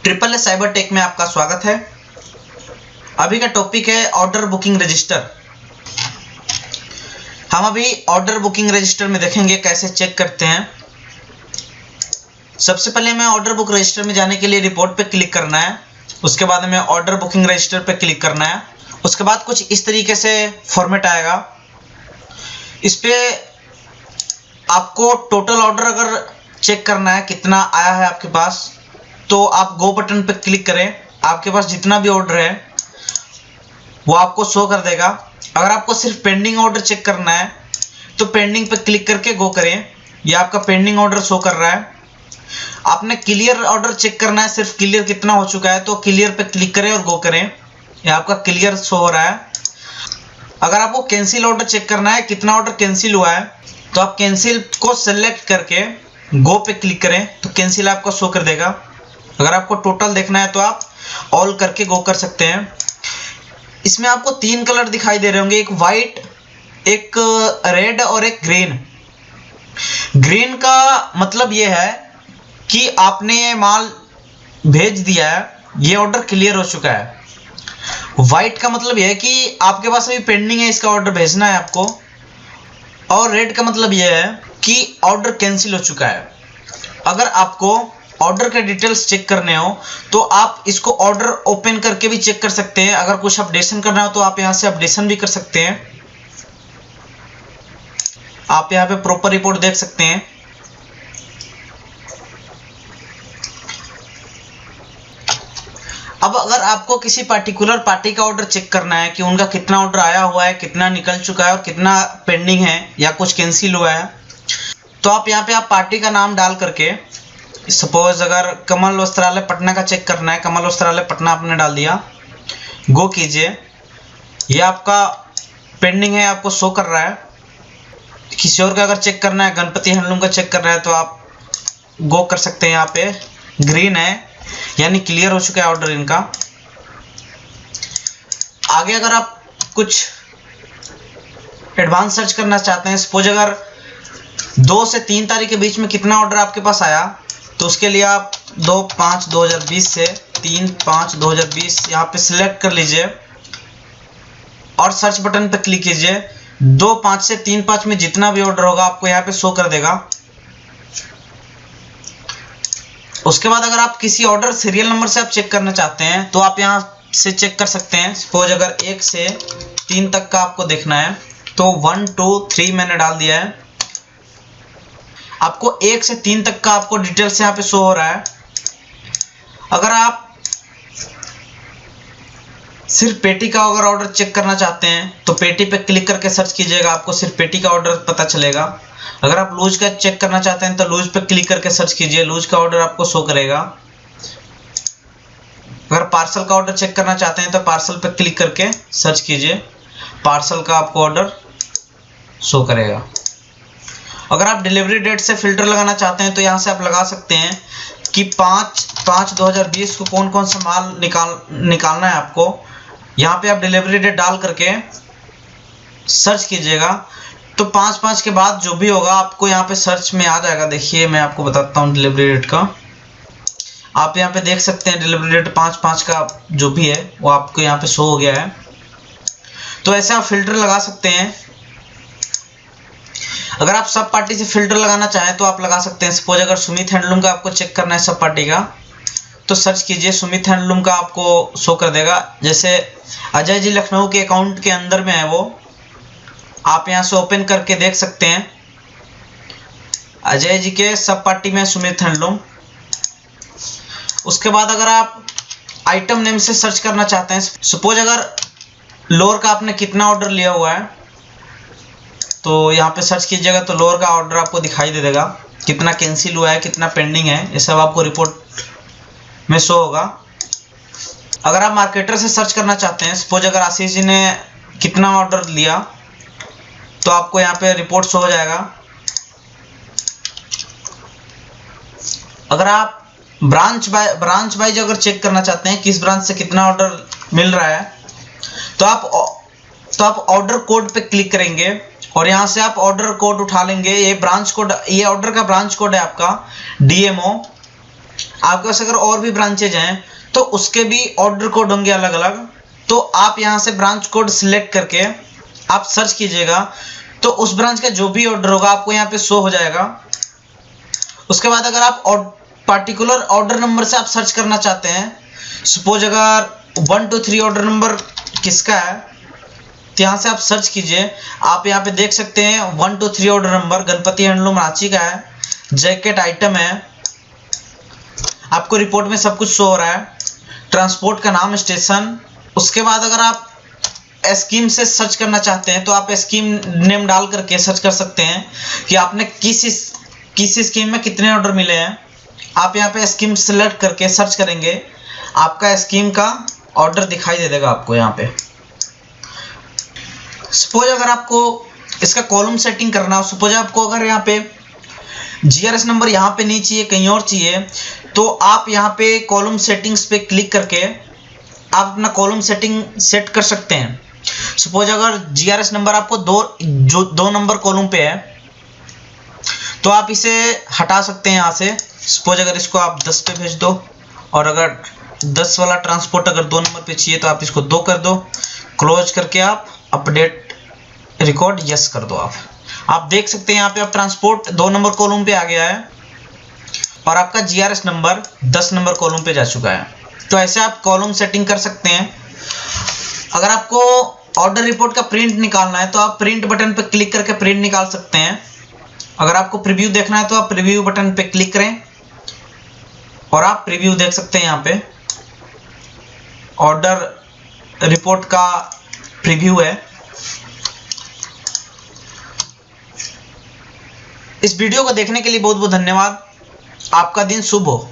Triple A cyber tech में आपका स्वागत है। अभी का टॉपिक है ऑर्डर बुकिंग रजिस्टर। हम अभी ऑर्डर बुकिंग रजिस्टर में देखेंगे कैसे चेक करते हैं। सबसे पहले हमें ऑर्डर बुक रजिस्टर में जाने के लिए रिपोर्ट पे क्लिक करना है। उसके बाद हमें ऑर्डर बुकिंग रजिस्टर पे क्लिक करना है। उसके बाद कुछ इस तरीके से फॉर्मेट आएगा। इस पे आपको टोटल ऑर्डर अगर चेक करना है कितना आया है आपके पास, तो आप गो बटन पे क्लिक करें। आपके पास जितना भी ऑर्डर है वो आपको शो कर देगा। अगर आपको सिर्फ पेंडिंग ऑर्डर चेक करना है तो पेंडिंग पे क्लिक करके गो करें। ये आपका पेंडिंग ऑर्डर शो कर रहा है। आपने क्लियर ऑर्डर चेक करना है, सिर्फ क्लियर कितना हो चुका है, तो क्लियर पे क्लिक करें और गो करें। ये आपका क्लियर शो हो रहा है। अगर आपको कैंसिल ऑर्डर चेक करना है कितना ऑर्डर कैंसिल हुआ है, तो आप कैंसिल को सेलेक्ट करके गो पे क्लिक करें तो कैंसिल आपको शो कर देगा। अगर आपको टोटल देखना है तो आप ऑल करके गो कर सकते हैं। इसमें आपको तीन कलर दिखाई दे रहे होंगे, एक वाइट, एक रेड और एक ग्रीन। ग्रीन का मतलब ये है कि आपने ये माल भेज दिया है, ये ऑर्डर क्लियर हो चुका है। वाइट का मतलब ये है कि आपके पास अभी पेंडिंग है, इसका ऑर्डर भेजना है आपको। और रेड का मतलब ये है कि ऑर्डर कैंसिल हो चुका है। अगर आपको ऑर्डर के डिटेल्स चेक करने हो तो आप इसको ऑर्डर ओपन करके भी चेक कर सकते हैं। अगर कुछ अपडेशन करना हो तो आप यहां से अपडेशन भी कर सकते हैं। आप यहां पे प्रॉपर रिपोर्ट देख सकते हैं। अब अगर आपको किसी पर्टिकुलर पार्टी का ऑर्डर चेक करना है कि उनका कितना ऑर्डर आया हुआ है, कितना निकल चुका है और कितना पेंडिंग है या कुछ कैंसिल हुआ है, तो आप यहाँ पे आप पार्टी का नाम डाल करके, सपोज अगर कमल वस्त्रालय पटना का चेक करना है, कमल वस्त्रालय पटना आपने डाल दिया, गो कीजिए। ये आपका पेंडिंग है, आपको शो कर रहा है। किसी और का अगर चेक करना है, गणपति हैंडलूम का चेक करना है, तो आप गो कर सकते हैं। यहाँ पे ग्रीन है यानी क्लियर हो चुका है ऑर्डर इनका। आगे अगर आप कुछ एडवांस सर्च करना चाहते हैं, सपोज अगर 2 से 3 तारीख के बीच में कितना ऑर्डर आपके पास आया, तो उसके लिए आप 2/5/2020 से 3/5/2020 यहाँ पे सिलेक्ट कर लीजिए और सर्च बटन पे क्लिक कीजिए। 2/5 से 3/5 में जितना भी ऑर्डर होगा आपको यहाँ पे शो कर देगा। उसके बाद अगर आप किसी ऑर्डर सीरियल नंबर से आप चेक करना चाहते हैं तो आप यहाँ से चेक कर सकते हैं। सपोज अगर 1 से 3 तक का आपको देखना है तो 1 2 3 मैंने डाल दिया है। आपको 1 से 3 तक का आपको डिटेल्स यहाँ पे शो हो रहा है। अगर आप सिर्फ पेटी का अगर ऑर्डर चेक करना चाहते हैं तो पेटी पे क्लिक करके सर्च कीजिएगा, आपको सिर्फ पेटी का ऑर्डर पता चलेगा। अगर आप लूज का चेक करना चाहते हैं तो लूज पे क्लिक करके सर्च कीजिए, लूज का ऑर्डर आपको शो करेगा। अगर पार्सल का ऑर्डर चेक करना चाहते हैं तो पार्सल पे क्लिक करके सर्च कीजिए, पार्सल का आपको ऑर्डर शो करेगा। अगर आप डिलीवरी डेट से फिल्टर लगाना चाहते हैं तो यहाँ से आप लगा सकते हैं कि 5/5/2020 को कौन कौन सा माल निकालना है आपको। यहाँ पे आप डिलीवरी डेट डाल करके सर्च कीजिएगा, तो 5/5 के बाद जो भी होगा आपको यहाँ पे सर्च में आ जाएगा। देखिए मैं आपको बताता हूँ डिलीवरी डेट का। आप यहाँ पे देख सकते हैं डिलीवरी डेट 5/5 का जो भी है वो आपको यहाँ पे शो हो गया है। तो ऐसे आप फिल्टर लगा सकते हैं। अगर आप सब पार्टी से फिल्टर लगाना चाहें तो आप लगा सकते हैं। सपोज अगर सुमित हैंडलूम का आपको चेक करना है सब पार्टी का, तो सर्च कीजिए, सुमित हैंडलूम का आपको शो कर देगा। जैसे अजय जी लखनऊ के अकाउंट के अंदर में है वो, आप यहाँ से ओपन करके देख सकते हैं। अजय जी के सब पार्टी में सुमित हैंडलूम। उसके बाद अगर आप आइटम नेम से सर्च करना चाहते हैं, सपोज अगर लोअर का आपने कितना ऑर्डर लिया हुआ है, तो यहाँ पे सर्च कीजिएगा तो लोअर का ऑर्डर आपको दिखाई दे देगा, कितना कैंसिल हुआ है, कितना पेंडिंग है, ये सब आपको रिपोर्ट में शो होगा। अगर आप मार्केटर से सर्च करना चाहते हैं, सपोज अगर आशीष जी ने कितना ऑर्डर लिया, तो आपको यहाँ पे रिपोर्ट शो हो जाएगा। अगर आप ब्रांच वाइज अगर चेक करना चाहते हैं किस ब्रांच से कितना ऑर्डर मिल रहा है, तो आप ऑर्डर कोड पे क्लिक करेंगे और यहाँ से आप ऑर्डर कोड उठा लेंगे। ये ब्रांच कोड, ये ऑर्डर का ब्रांच कोड है आपका DMO आपके पास अगर और भी ब्रांचेज हैं तो उसके भी ऑर्डर कोड होंगे अलग अलग। तो आप यहाँ से ब्रांच कोड सिलेक्ट करके आप सर्च कीजिएगा, तो उस ब्रांच का जो भी ऑर्डर होगा आपको यहाँ पे शो हो जाएगा। उसके बाद अगर आप पार्टिकुलर ऑर्डर नंबर से आप सर्च करना चाहते हैं, सपोज अगर 1 2 3 ऑर्डर नंबर किसका है, तो यहाँ से आप सर्च कीजिए। आप यहाँ पे देख सकते हैं 1 2 3 order number Ganpati handloom Ranchi का है, जैकेट आइटम है, आपको रिपोर्ट में सब कुछ शो हो रहा है, ट्रांसपोर्ट का नाम, स्टेशन। उसके बाद अगर आप स्कीम से सर्च करना चाहते हैं तो आप स्कीम नेम डाल करके सर्च कर सकते हैं कि आपने किस स्कीम में कितने ऑर्डर मिले हैं। आप यहाँ पे स्कीम सेलेक्ट करके सर्च करेंगे, आपका स्कीम का ऑर्डर दिखाई दे देगा आपको यहाँ पे। सपोज अगर आपको इसका कॉलम सेटिंग करना हो, सपोज आपको अगर यहाँ पे जीआरएस नंबर यहाँ पे नहीं चाहिए, कहीं और चाहिए, तो आप यहाँ पे कॉलम सेटिंग्स पे क्लिक करके आप अपना कॉलम सेटिंग सेट कर सकते हैं। सपोज अगर जीआरएस नंबर आपको दो नंबर कॉलम पे है तो आप इसे हटा सकते हैं यहाँ से। सपोज अगर इसको आप 10 पे भेज दो, और अगर 10 वाला ट्रांसपोर्ट अगर 2 नंबर पे चाहिए तो आप इसको 2 कर दो, क्लोज करके आप अपडेट रिकॉर्ड यस कर दो। आप देख सकते हैं यहाँ पे आप ट्रांसपोर्ट 2 नंबर कॉलम पे आ गया है और आपका जीआरएस नंबर 10 नंबर कॉलम पे जा चुका है। तो ऐसे आप कॉलम सेटिंग कर सकते हैं। अगर आपको ऑर्डर रिपोर्ट का प्रिंट निकालना है तो आप प्रिंट बटन पर क्लिक करके प्रिंट निकाल सकते हैं। अगर आपको प्रीव्यू देखना है तो आप प्रीव्यू बटन पे क्लिक करें और आप प्रीव्यू देख सकते हैं। यहाँ पे ऑर्डर रिपोर्ट का प्रीव्यू है। इस वीडियो को देखने के लिए बहुत बहुत धन्यवाद। आपका दिन शुभ हो।